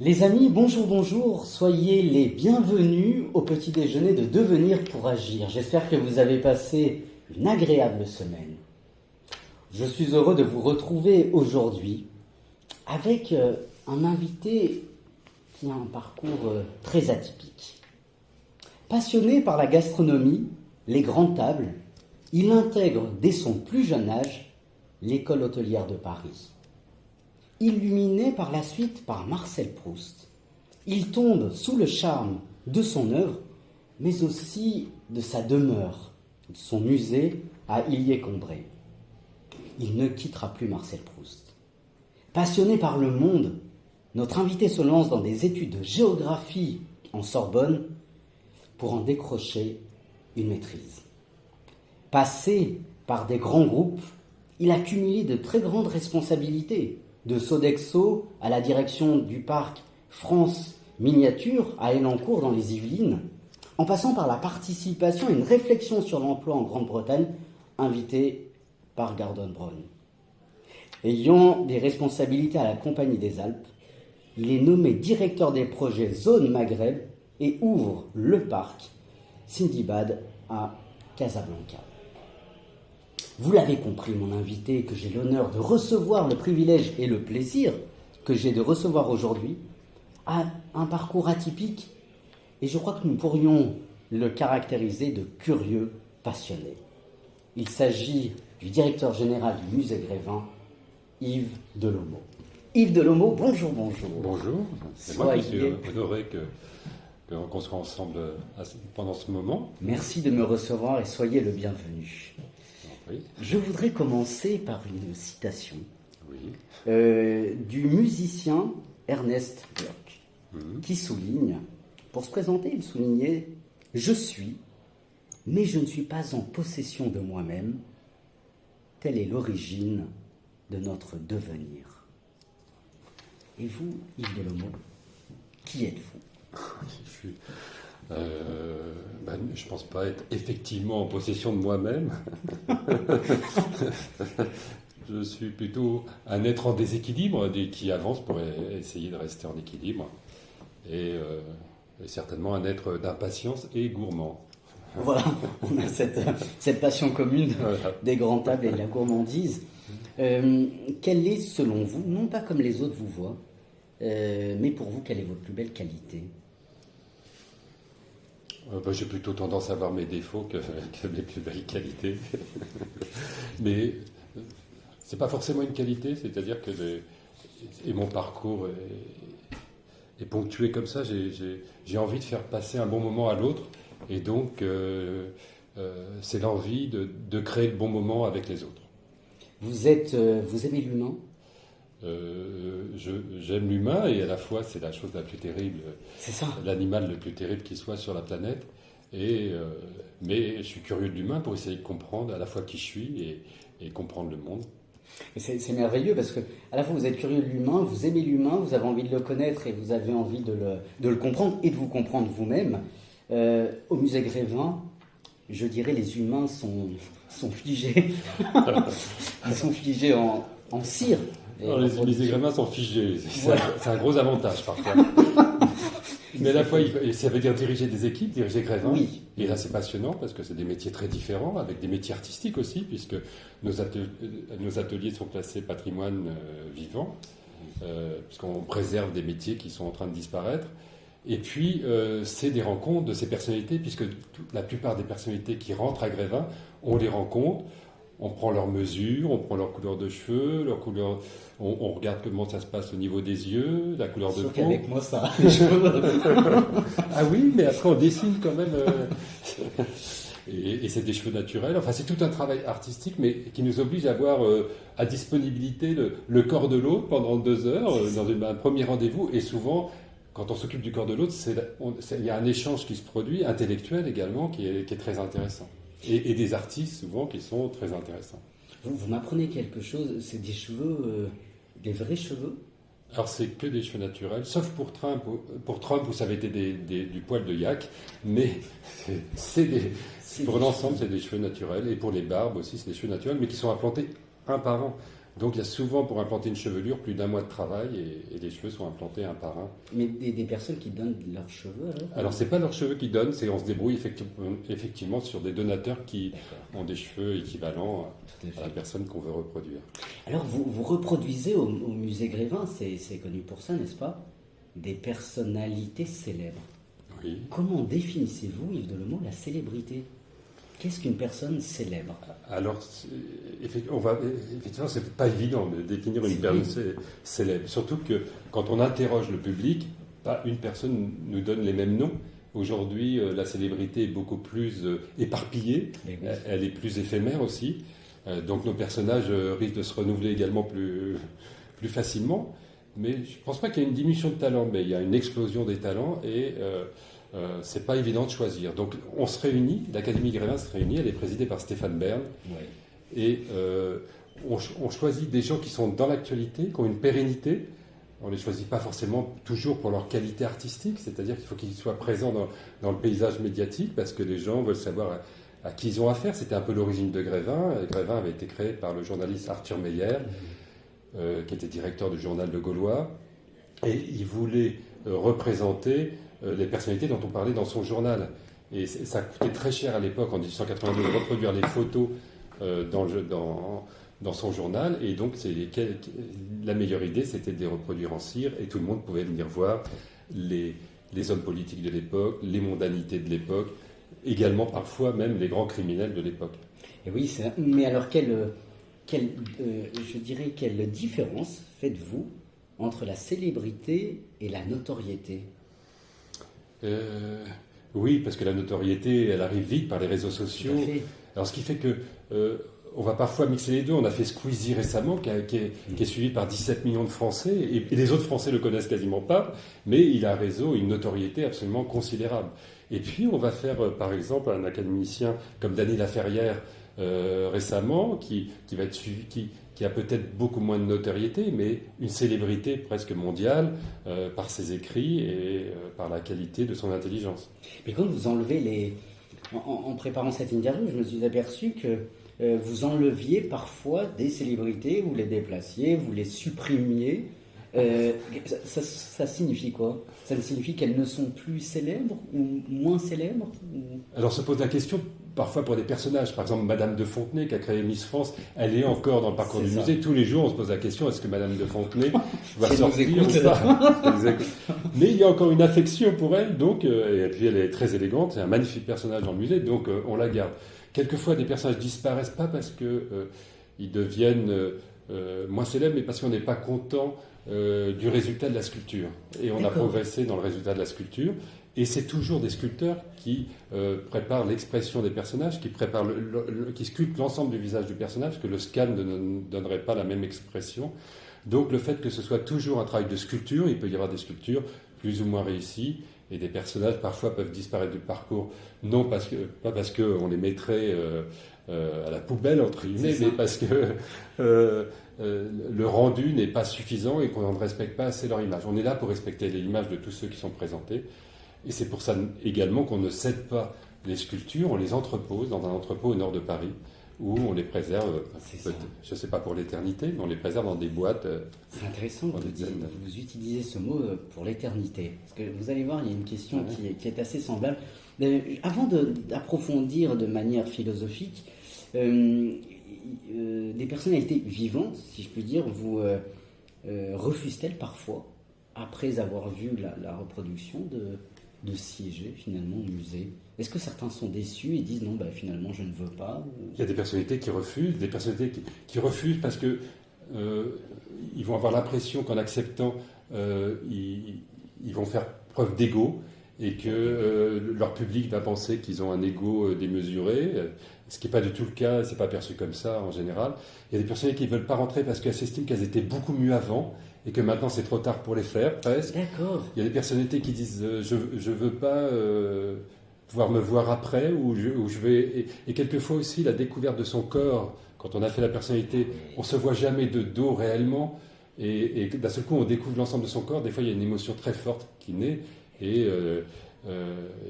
Les amis, bonjour, bonjour, soyez les bienvenus au petit déjeuner de Devenir pour agir. J'espère que vous avez passé une agréable semaine. Je suis heureux de vous retrouver aujourd'hui avec un invité qui a un parcours très atypique. Passionné par la gastronomie, les grandes tables, il intègre dès son plus jeune âge l'école hôtelière de Paris. Illuminé par la suite par Marcel Proust, il tombe sous le charme de son œuvre, mais aussi de sa demeure, de son musée à Illiers-Combray. Il ne quittera plus Marcel Proust. Passionné par le monde, notre invité se lance dans des études de géographie en Sorbonne pour en décrocher une maîtrise. Passé par des grands groupes, il a cumulé de très grandes responsabilités, de Sodexo à la direction du parc France Miniature à Elancourt dans les Yvelines, en passant par la participation et une réflexion sur l'emploi en Grande-Bretagne, invité par Gordon Brown. Ayant des responsabilités à la Compagnie des Alpes, il est nommé directeur des projets Zone Maghreb et ouvre le parc Sindibad à Casablanca. Vous l'avez compris, mon invité, que j'ai l'honneur de recevoir, le privilège et le plaisir que j'ai de recevoir aujourd'hui, a un parcours atypique et je crois que nous pourrions le caractériser de curieux passionné. Il s'agit du directeur général du musée Grévin, Yves Delomeau. Yves Delomeau, bonjour, bonjour. Bonjour, c'est moi qui suis honoré qu'on soit ensemble pendant ce moment. Merci de me recevoir et soyez le bienvenu. Oui. Je voudrais commencer par une citation Oui. du musicien Ernest Bloch, qui souligne, pour se présenter, il soulignait « Je suis, mais je ne suis pas en possession de moi-même. Telle est l'origine de notre devenir. » Et vous, Yves Delomeau, qui êtes-vous ? Je pense pas être effectivement en possession de moi-même. Je suis plutôt un être en déséquilibre qui avance pour essayer de rester en équilibre. Et certainement un être d'impatience et gourmand. Voilà, on a cette passion commune des grandes tables et de la gourmandise. Quelle est, selon vous, non pas comme les autres vous voient, mais pour vous, quelle est votre plus belle qualité ? J'ai plutôt tendance à voir mes défauts que mes plus belles qualités. Mais c'est pas forcément une qualité, c'est-à-dire que mon parcours est ponctué comme ça. J'ai envie de faire passer un bon moment à l'autre, et donc c'est l'envie de créer le bon moment avec les autres. Vous aimez l'humain ? J'aime l'humain, et à la fois c'est la chose la plus terrible, c'est ça, l'animal le plus terrible qui soit sur la planète, mais je suis curieux de l'humain pour essayer de comprendre à la fois qui je suis et comprendre le monde. Et c'est merveilleux parce que à la fois vous êtes curieux de l'humain, vous aimez l'humain, vous avez envie de le connaître et vous avez envie de le comprendre et de vous comprendre vous-même. Au musée Grévin, je dirais les humains sont figés. Ils sont figés en cire. Alors, les musées Grévin sont figés, c'est un gros avantage parfois. Mais à la fois, ça veut dire diriger des équipes, diriger Grévin. Oui. Et là, c'est passionnant parce que c'est des métiers très différents, avec des métiers artistiques aussi, puisque nos ateliers sont classés patrimoine vivant, puisqu'on préserve des métiers qui sont en train de disparaître. Et puis, c'est des rencontres de ces personnalités, puisque la plupart des personnalités qui rentrent à Grévin, on les rencontre. On prend leurs mesures, on prend leur couleur de cheveux, leur couleur. On regarde comment ça se passe au niveau des yeux, la couleur de peau. Avec moi, ça. Ah oui, mais après on dessine quand même. Et c'est des cheveux naturels. Enfin, c'est tout un travail artistique, mais qui nous oblige à avoir à disponibilité le corps de l'autre pendant 2 heures dans un premier rendez-vous. Et souvent, quand on s'occupe du corps de l'autre, il y a un échange qui se produit, intellectuel également, qui est très intéressant. Et des artistes, souvent, qui sont très intéressants. Vous m'apprenez quelque chose, c'est des cheveux, des vrais cheveux ? Alors, c'est que des cheveux naturels, sauf pour Trump. Pour Trump, où ça avait été du poil de yak, mais pour l'ensemble, c'est des cheveux naturels. Et pour les barbes aussi, c'est des cheveux naturels, mais qui sont implantés un par an. Donc il y a souvent, pour implanter une chevelure, plus d'1 mois de travail et les cheveux sont implantés un par un. Mais des personnes qui donnent leurs cheveux Alors c'est pas leurs cheveux qui donnent, c'est on se débrouille effectivement sur des donateurs qui ont des cheveux équivalents à la personne qu'on veut reproduire. Alors vous reproduisez au musée Grévin, c'est connu pour ça, n'est-ce pas? Des personnalités célèbres. Oui. Comment définissez-vous, Yves Delemot, la célébrité? Qu'est-ce qu'une personne célèbre? Alors, effectivement, c'est pas évident de définir une personne célèbre. Surtout que quand on interroge le public, pas une personne nous donne les mêmes noms. Aujourd'hui, la célébrité est beaucoup plus éparpillée, elle est plus éphémère aussi. Donc nos personnages risquent de se renouveler également plus facilement. Mais je ne pense pas qu'il y ait une diminution de talent, mais il y a une explosion des talents et c'est pas évident de choisir. Donc on se réunit, l'Académie Grévin se réunit, elle est présidée par Stéphane Bern. Ouais. Et on choisit des gens qui sont dans l'actualité, qui ont une pérennité. On ne les choisit pas forcément toujours pour leur qualité artistique, c'est-à-dire qu'il faut qu'ils soient présents dans le paysage médiatique parce que les gens veulent savoir à qui ils ont affaire. C'était un peu l'origine de Grévin. Grévin avait été créé par le journaliste Arthur Meyer, qui était directeur du journal Le Gaulois, et il voulait représenter les personnalités dont on parlait dans son journal. Et ça coûtait très cher à l'époque, en 1882, de reproduire les photos dans son journal, et donc la meilleure idée, c'était de les reproduire en cire, et tout le monde pouvait venir voir les hommes politiques de l'époque, les mondanités de l'époque, également parfois même les grands criminels de l'époque. Et oui, mais alors je dirais, quelle différence faites-vous entre la célébrité et la notoriété? Oui, parce que la notoriété, elle arrive vite par les réseaux sociaux. Alors, ce qui fait que on va parfois mixer les deux. On a fait Squeezie récemment, qui est suivi par 17 millions de Français, et les autres Français le connaissent quasiment pas, mais il a un réseau, une notoriété absolument considérable. Et puis, on va faire, par exemple, un académicien comme Dany Laferrière, récemment, qui va être suivi, qui a peut-être beaucoup moins de notoriété, mais une célébrité presque mondiale par ses écrits et par la qualité de son intelligence. Mais quand vous enlevez en préparant cette interview, je me suis aperçu que vous enleviez parfois des célébrités, vous les déplaciez, vous les supprimiez. Ça signifie quoi? Ça signifie qu'elles ne sont plus célèbres ou moins célèbres Alors se pose la question parfois pour des personnages. Par exemple, Madame de Fontenay, qui a créé Miss France, elle est encore dans le parcours du musée. Tous les jours, on se pose la question, est-ce que Madame de Fontenay va sortir ou pas? Mais il y a encore une affection pour elle, donc, et puis elle est très élégante, c'est un magnifique personnage dans le musée, donc on la garde. Quelquefois, des personnages disparaissent pas parce qu'ils deviennent moins célèbres, mais parce qu'on n'est pas content du résultat de la sculpture. Et on a progressé dans le résultat de la sculpture. Et c'est toujours des sculpteurs qui préparent l'expression des personnages, qui sculptent l'ensemble du visage du personnage, parce que le scan ne donnerait pas la même expression. Donc le fait que ce soit toujours un travail de sculpture, il peut y avoir des sculptures plus ou moins réussies, et des personnages parfois peuvent disparaître du parcours, pas parce qu'on les mettrait à la poubelle, entre guillemets, mais parce que le rendu n'est pas suffisant et qu'on ne respecte pas assez leur image. On est là pour respecter l'image de tous ceux qui sont présentés. Et c'est pour ça également qu'on ne cède pas les sculptures, on les entrepose dans un entrepôt au nord de Paris, où on les préserve, je ne sais pas pour l'éternité, mais on les préserve dans des boîtes. C'est intéressant que vous utilisez ce mot pour l'éternité. Parce que vous allez voir, il y a une question qui est assez semblable. Avant d'approfondir de manière philosophique, des personnalités vivantes, si je puis dire, vous refusent-elles parfois, après avoir vu la reproduction, de siéger finalement au musée? Est-ce que certains sont déçus et disent non, finalement je ne veux pas? Il y a des personnalités qui refusent, des personnalités qui refusent parce que ils vont avoir l'impression qu'en acceptant, ils vont faire preuve d'ego et que leur public va penser qu'ils ont un ego démesuré, ce qui n'est pas du tout le cas, c'est pas perçu comme ça en général. Il y a des personnalités qui ne veulent pas rentrer parce qu'elles s'estiment qu'elles étaient beaucoup mieux avant et que maintenant c'est trop tard pour les faire, presque. D'accord. Il y a des personnalités qui disent je veux pas pouvoir me voir après, ou je vais... Et quelquefois aussi, la découverte de son corps, quand on a fait la personnalité, on ne se voit jamais de dos réellement, et d'un seul coup on découvre l'ensemble de son corps. Des fois il y a une émotion très forte qui naît, et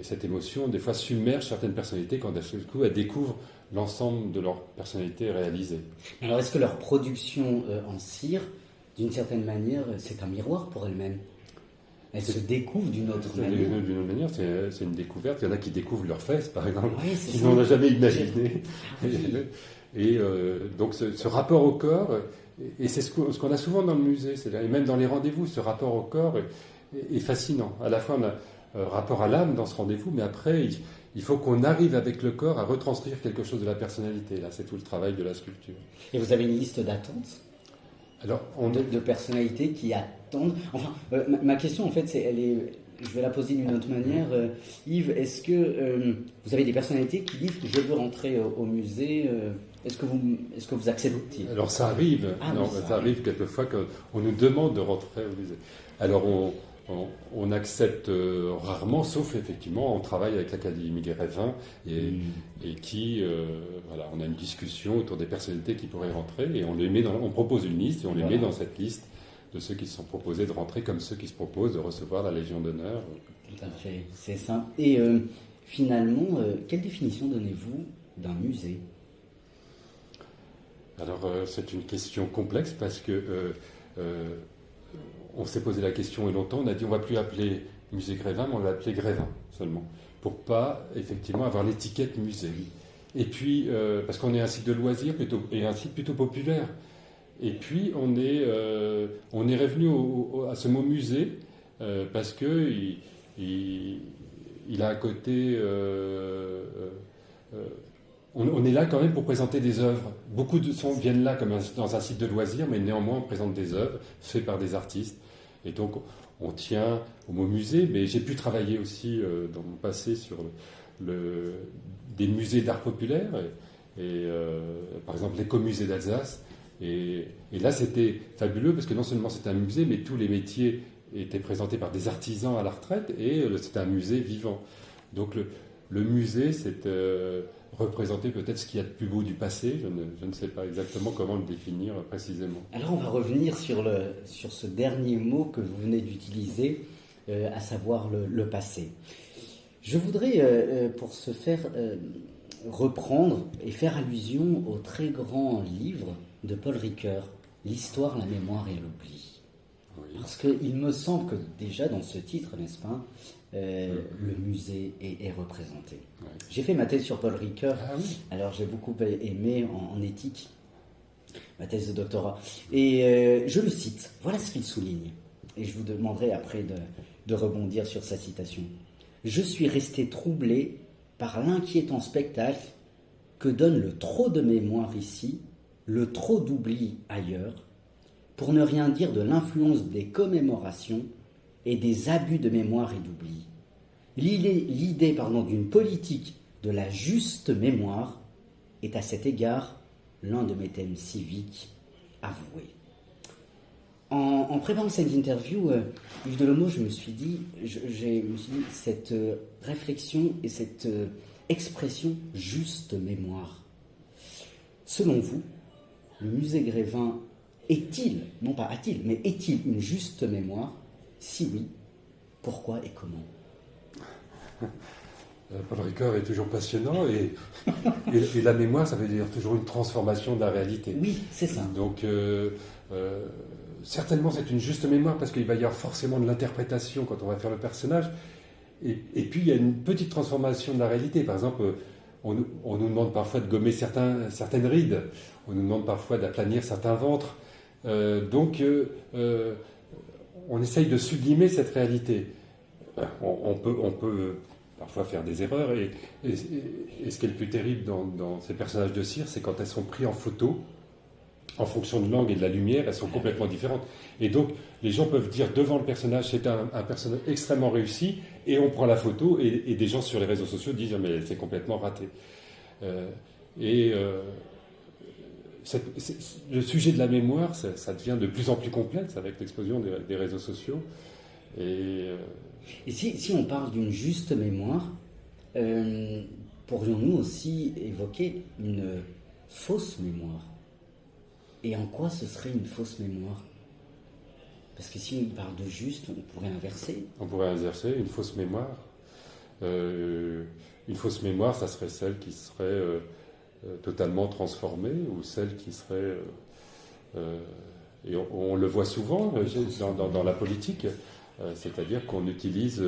cette émotion des fois submerge certaines personnalités quand d'un seul coup elles découvrent l'ensemble de leur personnalité est réalisé. Alors, est-ce que leur production en cire, d'une certaine manière, c'est un miroir pour elles-mêmes? Elles se découvrent d'une autre manière. D'une autre manière, c'est une découverte. Il y en a qui découvrent leurs fesses, par exemple, Oui, qu'ils n'en ont jamais imaginé. Et donc ce rapport au corps, et c'est ce qu'on a souvent dans le musée, et même dans les rendez-vous, ce rapport au corps est fascinant. À la fois, on a un rapport à l'âme dans ce rendez-vous, mais après, il faut qu'on arrive avec le corps à retranscrire quelque chose de la personnalité. Là, c'est tout le travail de la sculpture. Et vous avez une liste d'attente? Alors, de personnalités qui attendent. Enfin, ma question, en fait, je vais la poser d'une autre manière. Yves, est-ce que vous avez des personnalités qui disent que je veux rentrer au musée? Est-ce que vous acceptez? Alors, ça arrive. Ça arrive quelquefois qu'on nous demande de rentrer au musée. Alors, on accepte rarement, sauf effectivement, on travaille avec l'Académie Grévin et qui, voilà, on a une discussion autour des personnalités qui pourraient rentrer et on propose une liste et on les met dans cette liste de ceux qui se sont proposés de rentrer comme ceux qui se proposent de recevoir la Légion d'honneur. Tout à fait, c'est simple. Et finalement, quelle définition donnez-vous d'un musée? Alors, c'est une question complexe parce que on s'est posé la question et longtemps, on a dit on ne va plus appeler musée Grévin, mais on va l'appeler Grévin seulement, pour pas effectivement avoir l'étiquette musée. Et puis, parce qu'on est un site de loisirs et un site plutôt populaire. Et puis, on est revenu à ce mot musée parce que il a un côté... on est là quand même pour présenter des œuvres. Beaucoup de sons viennent là comme dans un site de loisirs, mais néanmoins on présente des œuvres faites par des artistes. Et donc on tient au mot musée, mais j'ai pu travailler aussi dans mon passé sur des musées d'art populaire, par exemple l'écomusée d'Alsace. Et là c'était fabuleux parce que non seulement c'était un musée, mais tous les métiers étaient présentés par des artisans à la retraite et c'était un musée vivant. Donc le musée, c'est représenter peut-être ce qu'il y a de plus beau du passé. Je ne sais pas exactement comment le définir précisément. Alors on va revenir sur ce dernier mot que vous venez d'utiliser, à savoir le passé. Je voudrais, pour ce faire, reprendre et faire allusion au très grand livre de Paul Ricoeur, L'histoire, la mémoire et l'oubli. Oui. Parce qu'il me semble que déjà dans ce titre, n'est-ce pas, le musée est représenté. Ouais. J'ai fait ma thèse sur Paul Ricoeur, alors j'ai beaucoup aimé en éthique, ma thèse de doctorat. Et je le cite, voilà ce qu'il souligne. Et je vous demanderai après de rebondir sur sa citation. « Je suis resté troublé par l'inquiétant spectacle que donne le trop de mémoire ici, le trop d'oubli ailleurs, pour ne rien dire de l'influence des commémorations et des abus de mémoire et d'oubli. L'idée d'une politique de la juste mémoire est à cet égard l'un de mes thèmes civiques avoués. » En préparant cette interview, Yves Delhomeau, je me suis dit, cette réflexion et cette expression juste mémoire. Selon vous, le musée Grévin est-il, non pas a-t-il, mais est-il une juste mémoire? Si oui, pourquoi et comment? Paul Ricoeur est toujours passionnant et la mémoire, ça veut dire toujours une transformation de la réalité. Oui, c'est ça. Donc, certainement, c'est une juste mémoire parce qu'il va y avoir forcément de l'interprétation quand on va faire le personnage. Et puis, il y a une petite transformation de la réalité. Par exemple, on nous demande parfois de gommer certaines rides. On nous demande parfois d'aplanir certains ventres. Donc, on essaye de sublimer cette réalité. On peut parfois faire des erreurs. Et ce qui est le plus terrible dans ces personnages de cire, c'est quand elles sont prises en photo, en fonction de l'angle et de la lumière, elles sont complètement différentes. Et donc, les gens peuvent dire devant le personnage, c'est un personnage extrêmement réussi, et on prend la photo, et des gens sur les réseaux sociaux disent mais c'est complètement raté. Le sujet de la mémoire, ça devient de plus en plus complexe avec l'explosion des réseaux sociaux. Et si on parle d'une juste mémoire, pourrions-nous aussi évoquer une fausse mémoire? Et en quoi ce serait une fausse mémoire? Parce que si on parle de juste, on pourrait inverser. On pourrait inverser une fausse mémoire. Une fausse mémoire, ça serait celle qui serait totalement transformée ou celle qui serait... et on le voit souvent dans la politique, c'est-à-dire qu'on utilise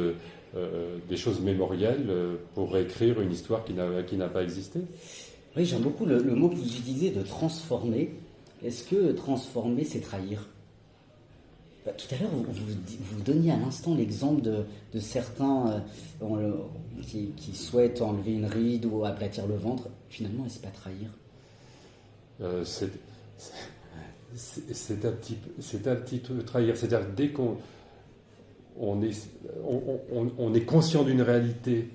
des choses mémorielles pour réécrire une histoire qui n'a pas existé. Oui, j'aime beaucoup le mot que vous utilisez de transformer. Est-ce que transformer, c'est trahir ? Tout à l'heure, vous donniez à l'instant l'exemple de certains qui souhaitent enlever une ride ou aplatir le ventre. Finalement, est-ce pas trahir ? C'est un petit peu trahir. C'est-à-dire que dès qu'on est conscient d'une réalité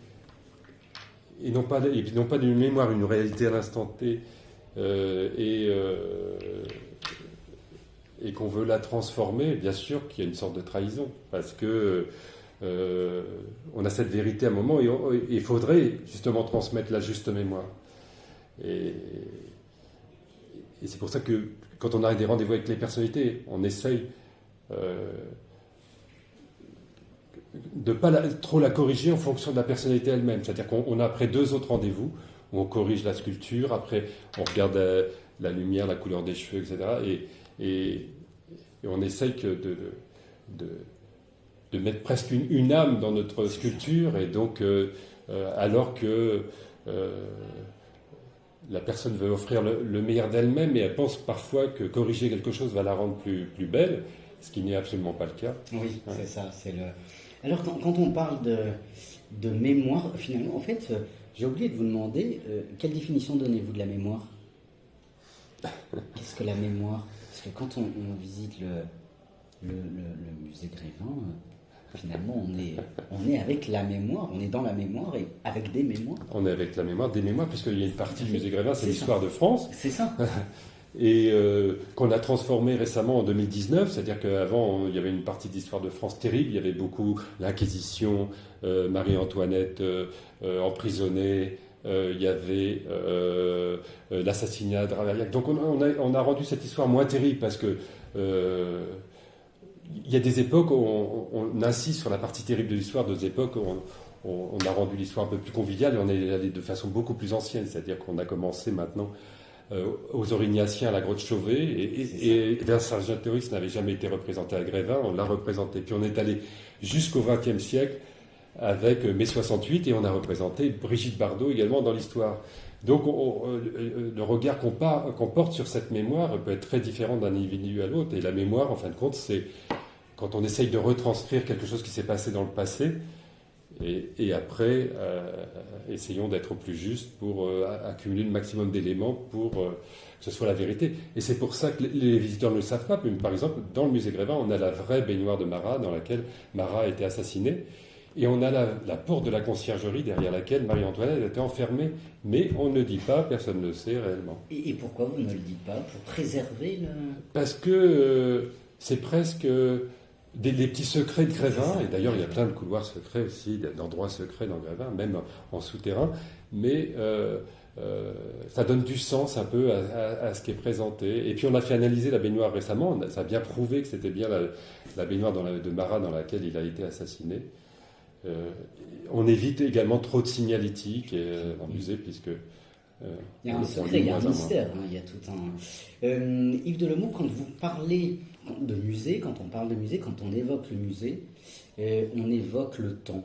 et non pas d'une mémoire, une réalité à l'instant T, et qu'on veut la transformer, bien sûr qu'il y a une sorte de trahison, parce que on a cette vérité à un moment et il faudrait justement transmettre la juste mémoire. Et c'est pour ça que quand on a des rendez-vous avec les personnalités, on essaye de ne pas trop la corriger en fonction de la personnalité elle-même. C'est-à-dire qu'on a après 2 autres rendez-vous où on corrige la sculpture, après on regarde la lumière, la couleur des cheveux, etc. Et on essaye de mettre presque une âme dans notre sculpture, et donc alors que la personne veut offrir le meilleur d'elle-même, et elle pense parfois que corriger quelque chose va la rendre plus belle, ce qui n'est absolument pas le cas. Oui, ouais. C'est ça. Alors quand on parle de mémoire, finalement, en fait, j'ai oublié de vous demander, quelle définition donnez-vous de la mémoire ? Qu'est-ce que la mémoire ? Parce que quand on visite le musée Grévin, finalement, on est avec la mémoire, on est dans la mémoire et avec des mémoires. On est avec la mémoire, des mémoires, puisqu'il y a une partie du musée Grévin, c'est l'histoire de France. C'est ça. Et qu'on a transformé récemment en 2019, c'est-à-dire qu'avant, il y avait une partie d'histoire de France terrible, il y avait beaucoup l'Inquisition, Marie-Antoinette emprisonnée, il y avait l'assassinat de Ravaillac. Donc on a rendu cette histoire moins terrible, parce que il y a des époques où on insiste sur la partie terrible de l'histoire, d'autres époques où on a rendu l'histoire un peu plus conviviale, et on est allé de façon beaucoup plus ancienne, c'est-à-dire qu'on a commencé maintenant aux Aurignaciens à la grotte Chauvet, et Vercingétorix n'avait jamais été représenté à Grévin, on l'a représenté. Puis on est allé jusqu'au XXe siècle avec mai 68, et on a représenté Brigitte Bardot également dans l'histoire. Donc le regard qu'on porte sur cette mémoire peut être très différent d'un individu à l'autre, et la mémoire, en fin de compte, c'est quand on essaye de retranscrire quelque chose qui s'est passé dans le passé, et après, essayons d'être plus juste pour accumuler le maximum d'éléments pour que ce soit la vérité. Et c'est pour ça que les visiteurs ne le savent pas. Mais par exemple, dans le musée Grévin, on a la vraie baignoire de Marat, dans laquelle Marat a été assassiné. Et on a la porte de la conciergerie derrière laquelle Marie-Antoinette a été enfermée. Mais on ne dit pas, personne ne le sait réellement. Et pourquoi vous ne le dites pas ? Pour préserver le... Parce que c'est presque... les petits secrets de Grévin, et d'ailleurs il y a plein de couloirs secrets aussi, d'endroits secrets dans Grévin, même en souterrain, mais ça donne du sens un peu à ce qui est présenté. Et puis on a fait analyser la baignoire récemment, ça a bien prouvé que c'était bien la baignoire de Marat dans laquelle il a été assassiné. On évite également trop de signalétique dans le musée, puisque... il y a un secret, il y a un mystère, il y a tout un... Yves Delemot, quand vous parlez de musée, quand on parle de musée, quand on évoque le musée, on évoque le temps.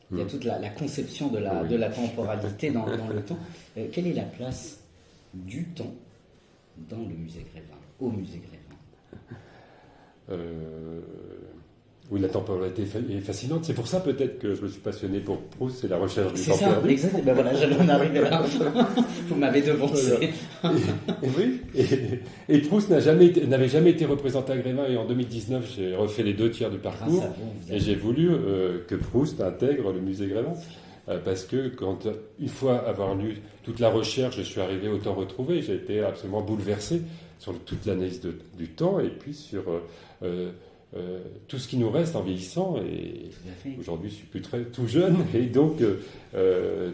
Il y a toute la conception de la temporalité dans le temps. Quelle est la place du temps dans le musée Grévin, au musée Grévin ? Oui, la temporalité est fascinante. C'est pour ça peut-être que je me suis passionné pour Proust et la recherche du temps perdu. C'est ça, exactement. Ben voilà, j'allais en arriver là. Vous m'avez devancé. Et Proust n'avait jamais été représenté à Grévin, et en 2019, j'ai refait les 2 tiers du parcours, et j'ai voulu que Proust intègre le musée Grévin. Parce que une fois avoir lu toute la recherche, je suis arrivé au temps retrouvé, j'ai été absolument bouleversé sur toute l'analyse du temps, et puis sur... tout ce qui nous reste en vieillissant, et aujourd'hui je suis plus tout jeune, et donc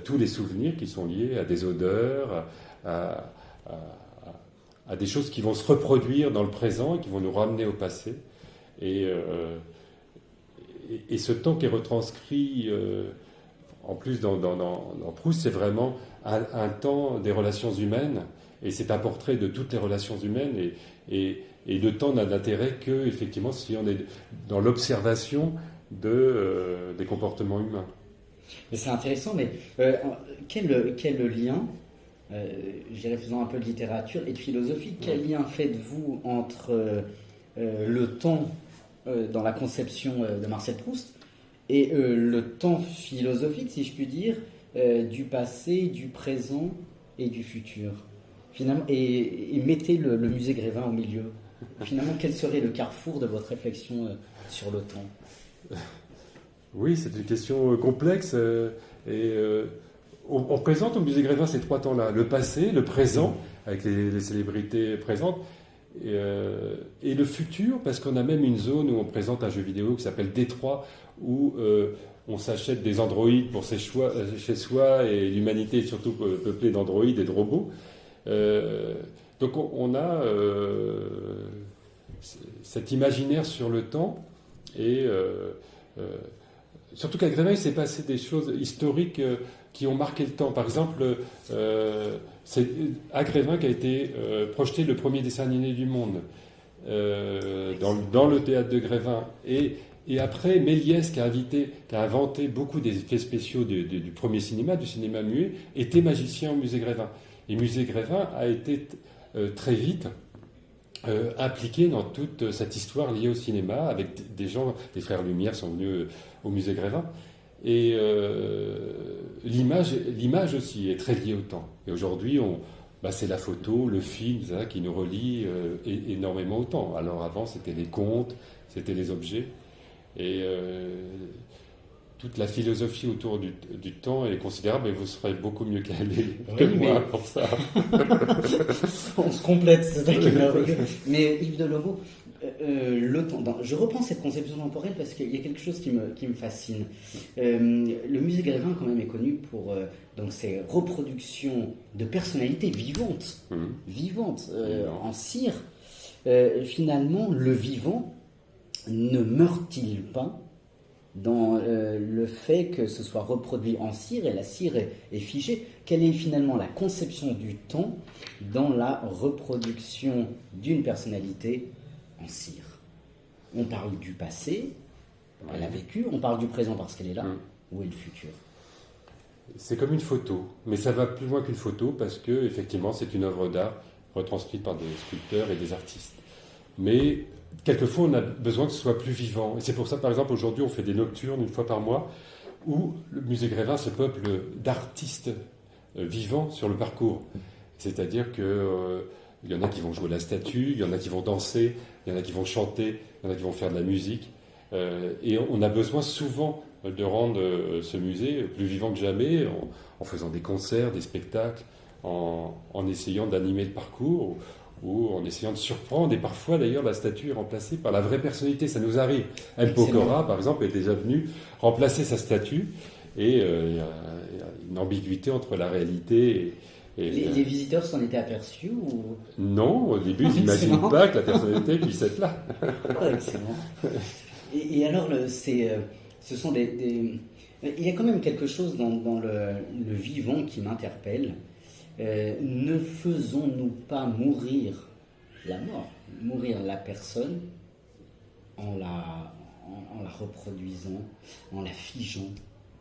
tous les souvenirs qui sont liés à des odeurs, à des choses qui vont se reproduire dans le présent et qui vont nous ramener au passé, et ce temps qui est retranscrit en plus, dans Proust, c'est vraiment un temps des relations humaines, et c'est un portrait de toutes les relations humaines, et le temps n'a d'intérêt que, effectivement, si on est dans l'observation des comportements humains. Mais c'est intéressant, mais quel lien, je dirais faisant un peu de littérature et de philosophie, quel lien faites-vous entre le temps dans la conception de Marcel Proust et le temps philosophique, si je puis dire, du passé, du présent et du futur, finalement, et mettez le musée Grévin au milieu. Finalement, quel serait le carrefour de votre réflexion sur le temps? Oui, c'est une question complexe. On présente au musée Grévin ces trois temps-là: le passé, le présent, avec les célébrités présentes, et le futur, parce qu'on a même une zone où on présente un jeu vidéo qui s'appelle Détroit, où on s'achète des androïdes pour chez soi, et l'humanité est surtout peuplée d'androïdes et de robots. Donc on a cet imaginaire sur le temps, et surtout qu'à Grévin, il s'est passé des choses historiques qui ont marqué le temps. Par exemple, c'est à Grévin qu'a été projeté le premier dessin animé du monde, dans le théâtre de Grévin. Et après, Méliès, qui a inventé beaucoup des effets spéciaux du premier cinéma, du cinéma muet, était magicien au musée Grévin. Et le musée Grévin a été très vite impliqué dans toute cette histoire liée au cinéma, avec des gens, les frères Lumière sont venus au musée Grévin. Et l'image aussi est très liée au temps. Et aujourd'hui, c'est la photo, le film, ça, qui nous relie énormément au temps. Alors avant, c'était les contes, c'était les objets. Et toute la philosophie autour du temps est considérable, et vous serez beaucoup mieux que moi pour ça. On se complète, c'est ça qui est merveilleux. Mais Yves Delormeau, le temps, je reprends cette conception temporelle parce qu'il y a quelque chose qui me fascine. Le musée Grévin, quand même, est connu pour donc ses reproductions de personnalités vivantes, en cire. Finalement, le vivant ne meurt-il pas dans le fait que ce soit reproduit en cire, et la cire est figée? Quelle est finalement la conception du temps dans la reproduction d'une personnalité en cire? On parle du passé, elle a vécu, on parle du présent parce qu'elle est là. Où est le futur? C'est comme une photo, mais ça va plus loin qu'une photo, parce que effectivement c'est une œuvre d'art retranscrite par des sculpteurs et des artistes. Mais quelquefois, on a besoin que ce soit plus vivant. Et c'est pour ça, par exemple, aujourd'hui, on fait des nocturnes une fois par mois, où le musée Grévin se peuple d'artistes vivants sur le parcours. C'est-à-dire qu'il y en a qui vont jouer la statue, il y en a qui vont danser, il y en a qui vont chanter, il y en a qui vont faire de la musique. Et on a besoin souvent de rendre ce musée plus vivant que jamais, en faisant des concerts, des spectacles, en essayant d'animer le parcours, ou en essayant de surprendre. Et parfois, d'ailleurs, la statue est remplacée par la vraie personnalité. Ça nous arrive. M. Pokora, par exemple, est déjà venu remplacer sa statue. Et il y a une ambiguïté entre la réalité et les visiteurs s'en étaient aperçus ou... Non, au début, ils n'imaginent pas que la personnalité puisse être là. Excellent. Et alors, ce sont des... Il y a quand même quelque chose dans le vivant qui m'interpelle. Ne faisons-nous pas mourir la personne en la reproduisant, en la figeant?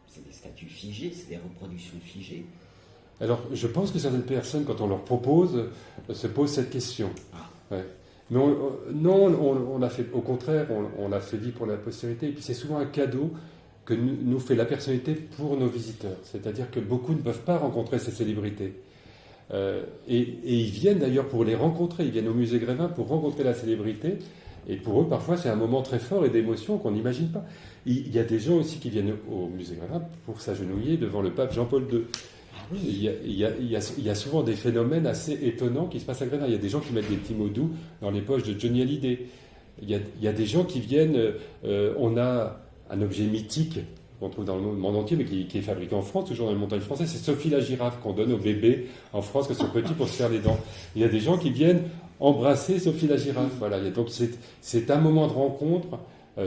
C'est des statues figées, c'est des reproductions figées. Alors, je pense que certaines personnes, quand on leur propose, se posent cette question. Ouais. Mais on a fait, au contraire, on l'a fait vivre pour la postérité. Et puis c'est souvent un cadeau que nous fait la personnalité pour nos visiteurs. C'est-à-dire que beaucoup ne peuvent pas rencontrer ces célébrités. Et ils viennent d'ailleurs pour les rencontrer. Ils viennent au musée Grévin pour rencontrer la célébrité. Et pour eux, parfois, c'est un moment très fort et d'émotion qu'on n'imagine pas. Il y a des gens aussi qui viennent au musée Grévin pour s'agenouiller devant le pape Jean-Paul II. Il y a souvent des phénomènes assez étonnants qui se passent à Grévin. Il y a des gens qui mettent des petits mots doux dans les poches de Johnny Hallyday. Il y a des gens qui viennent... on a un objet mythique qu'on trouve dans le monde entier, mais qui est fabriqué en France, toujours dans les montagnes françaises. C'est Sophie la girafe qu'on donne aux bébés en France quand ils sont petits pour se faire les dents. Il y a des gens qui viennent embrasser Sophie la girafe. Voilà. Donc c'est un moment de rencontre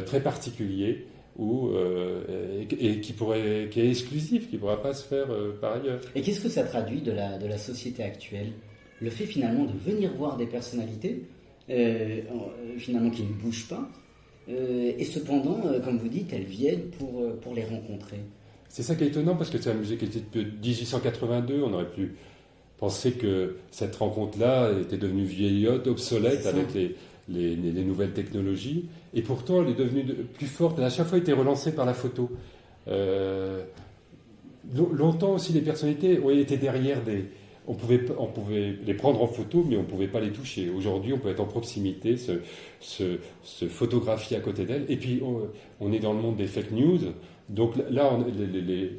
très particulier et qui est exclusif, qui ne pourra pas se faire par ailleurs. Et qu'est-ce que ça traduit de la société actuelle? Le fait finalement de venir voir des personnalités finalement qui ne bougent pas, et cependant, comme vous dites, elles viennent pour les rencontrer. C'est ça qui est étonnant, parce que c'est un musée qui était depuis 1882, on aurait pu penser que cette rencontre-là était devenue vieillotte, obsolète avec les nouvelles technologies, et pourtant elle est devenue plus forte. Elle a à chaque fois été relancée par la photo. Longtemps aussi, les personnalités étaient derrière on pouvait les prendre en photo, mais on ne pouvait pas les toucher. Aujourd'hui, on peut être en proximité, se photographier à côté d'elles. Et puis, on est dans le monde des fake news. Donc là,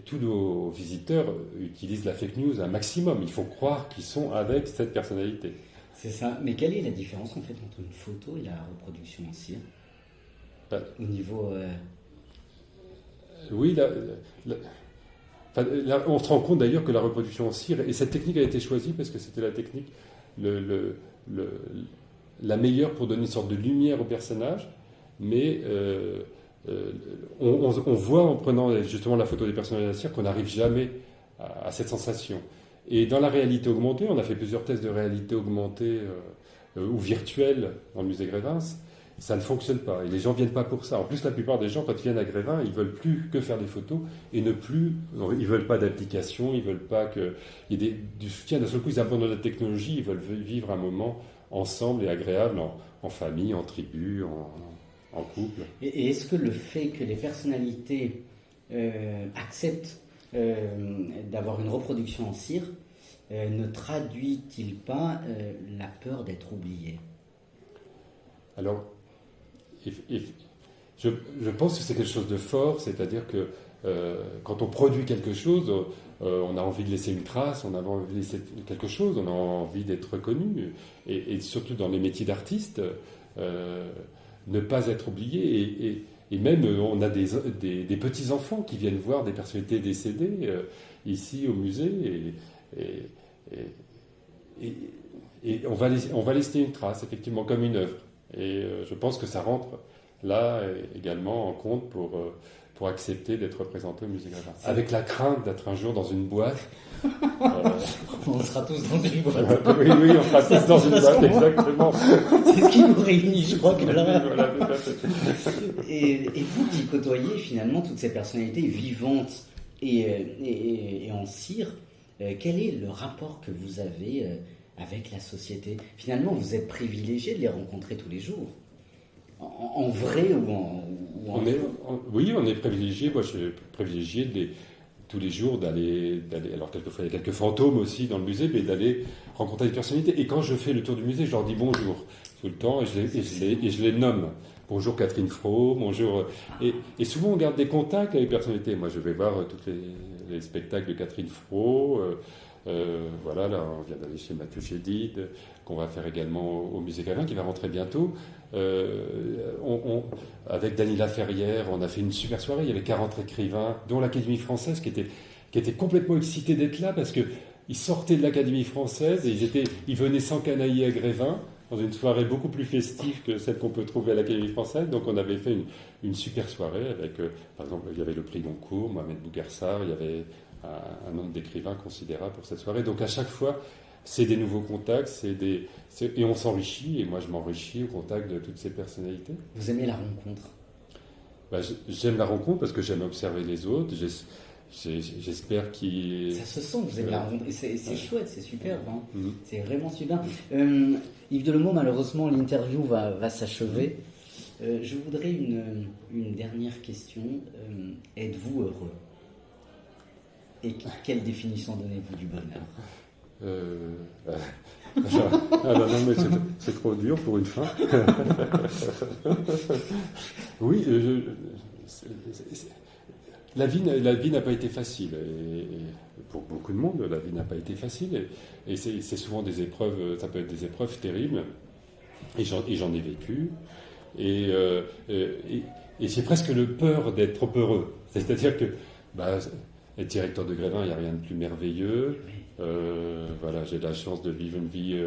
tous nos visiteurs utilisent la fake news un maximum. Il faut croire qu'ils sont avec cette personnalité. C'est ça. Mais quelle est la différence en fait entre une photo et la reproduction en cire au niveau Oui, là, on se rend compte d'ailleurs que la reproduction en cire, et cette technique a été choisie parce que c'était la technique la meilleure pour donner une sorte de lumière au personnage, mais on voit en prenant justement la photo des personnages à la cire qu'on n'arrive jamais à cette sensation. Et dans la réalité augmentée, on a fait plusieurs tests de réalité augmentée ou virtuelle dans le musée Grévin. Ça ne fonctionne pas. Et les gens ne viennent pas pour ça. En plus, la plupart des gens, quand ils viennent à Grévin, ils ne veulent plus que faire des photos et ils ne veulent pas d'application, ils ne veulent pas qu'il y ait du soutien. D'un seul coup, ils abandonnent la technologie, ils veulent vivre un moment ensemble et agréable, en famille, en tribu, en couple. Et est-ce que le fait que les personnalités acceptent d'avoir une reproduction en cire ne traduit-il pas la peur d'être oublié? Alors, je pense que c'est quelque chose de fort, c'est-à-dire que quand on produit quelque chose, on a envie de laisser une trace, on a envie de laisser quelque chose, on a envie d'être reconnu, et surtout dans les métiers d'artiste, ne pas être oublié. Et même, on a des petits-enfants qui viennent voir des personnalités décédées ici au musée, et on va laisser une trace, effectivement, comme une œuvre. Et je pense que ça rentre là également en compte pour accepter d'être représenté au musée Grévin. Avec la crainte d'être un jour dans une boîte. On sera tous dans une boîte. Oui, on sera tous dans une boîte, exactement. C'est ce qui nous réunit, je crois que là. Voilà, tout à fait. Et vous qui côtoyez finalement toutes ces personnalités vivantes et en cire, quel est le rapport que vous avez avec la société? Finalement, vous êtes privilégié de les rencontrer tous les jours, en vrai ou en Oui, on est privilégié. Moi, je suis privilégié tous les jours d'aller. Alors, quelquefois, il y a quelques fantômes aussi dans le musée, mais d'aller rencontrer des personnalités. Et quand je fais le tour du musée, je leur dis bonjour tout le temps et je les nomme. Bonjour Catherine Fro, bonjour. Et souvent, on garde des contacts avec les personnalités. Moi, je vais voir tous les spectacles de Catherine Fro. Voilà, là, on vient d'aller chez Mathieu Chédid, qu'on va faire également au musée Grévin, qui va rentrer bientôt. Avec Dany Laferrière, on a fait une super soirée. Il y avait 40 écrivains, dont l'Académie française, qui était complètement excitée d'être là, parce qu'ils sortaient de l'Académie française et ils venaient s'encanailler à Grévin, dans une soirée beaucoup plus festive que celle qu'on peut trouver à l'Académie française. Donc on avait fait une super soirée avec, par exemple, il y avait le prix Goncourt, Mohamed Bougarsar, il y avait un nombre d'écrivains considérable pour cette soirée. Donc à chaque fois, c'est des nouveaux contacts, et on s'enrichit, et moi je m'enrichis au contact de toutes ces personnalités. Vous aimez la rencontre? J'aime la rencontre parce que j'aime observer les autres. J'espère qu'ils... Ça se sent que vous aimez la rencontre, et c'est chouette, c'est superbe, hein. C'est vraiment super. Yves Delemot, malheureusement, l'interview va s'achever. Je voudrais une dernière question. Êtes-vous heureux? Et quelle définition donnez-vous du bonheur? Non, mais c'est trop dur pour une fin. Oui, la vie n'a pas été facile. Et pour beaucoup de monde, la vie n'a pas été facile. Et c'est souvent des épreuves, ça peut être des épreuves terribles. Et j'en ai vécu. Et j'ai presque le peur d'être trop heureux. C'est-à-dire que être directeur de Grévin, il n'y a rien de plus merveilleux. Voilà, j'ai de la chance de vivre une vie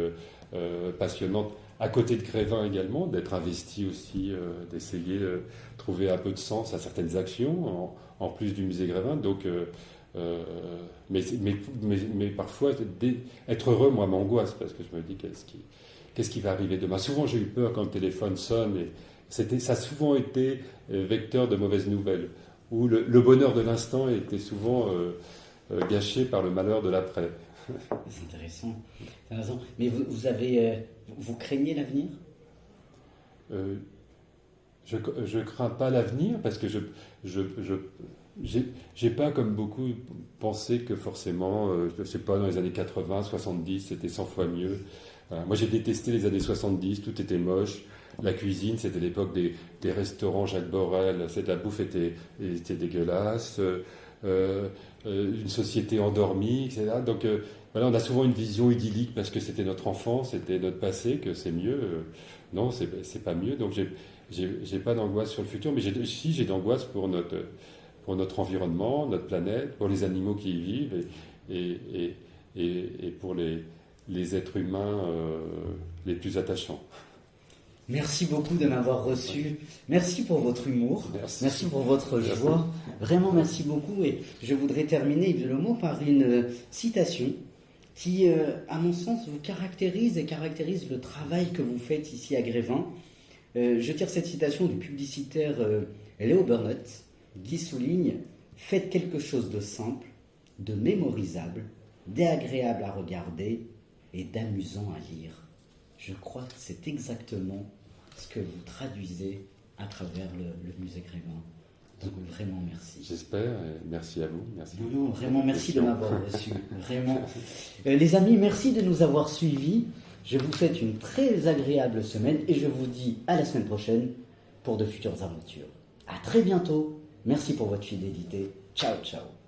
passionnante à côté de Grévin également, d'être investi aussi, d'essayer de trouver un peu de sens à certaines actions, en plus du musée Grévin. Donc, mais parfois, être heureux, moi, m'angoisse, parce que je me dis, qu'est-ce qui va arriver demain? Souvent, j'ai eu peur quand le téléphone sonne, et ça a souvent été vecteur de mauvaises nouvelles, où le bonheur de l'instant était souvent gâché par le malheur de l'après. C'est intéressant. Mais vous craignez l'avenir? Je crains pas l'avenir parce que j'ai pas comme beaucoup pensé que forcément, je sais pas, dans les années 80, 70, c'était 100 fois mieux. Moi, j'ai détesté les années 70, tout était moche. La cuisine, c'était l'époque des restaurants Jacques Borel, la bouffe était dégueulasse. Une société endormie, etc. Donc voilà, on a souvent une vision idyllique parce que c'était notre enfance, c'était notre passé, que c'est mieux. Non, c'est pas mieux. Donc j'ai pas d'angoisse sur le futur, mais j'ai d'angoisse pour notre environnement, notre planète, pour les animaux qui y vivent et pour les êtres humains les plus attachants. Merci beaucoup de m'avoir reçu. Merci pour votre humour. Merci pour votre joie. Vraiment, merci beaucoup. Et je voudrais terminer évidemment par une citation qui, à mon sens, vous caractérise et caractérise le travail que vous faites ici à Grévin. Je tire cette citation du publicitaire Léo Burnett qui souligne « Faites quelque chose de simple, de mémorisable, d'agréable à regarder et d'amusant à lire. » Je crois que c'est exactement ce que vous traduisez à travers le musée Grévin. Donc vraiment merci. J'espère, et merci à vous. Merci. Non, vraiment merci de m'avoir reçu. Vraiment. Les amis, merci de nous avoir suivis. Je vous souhaite une très agréable semaine et je vous dis à la semaine prochaine pour de futures aventures. À très bientôt. Merci pour votre fidélité. Ciao, ciao.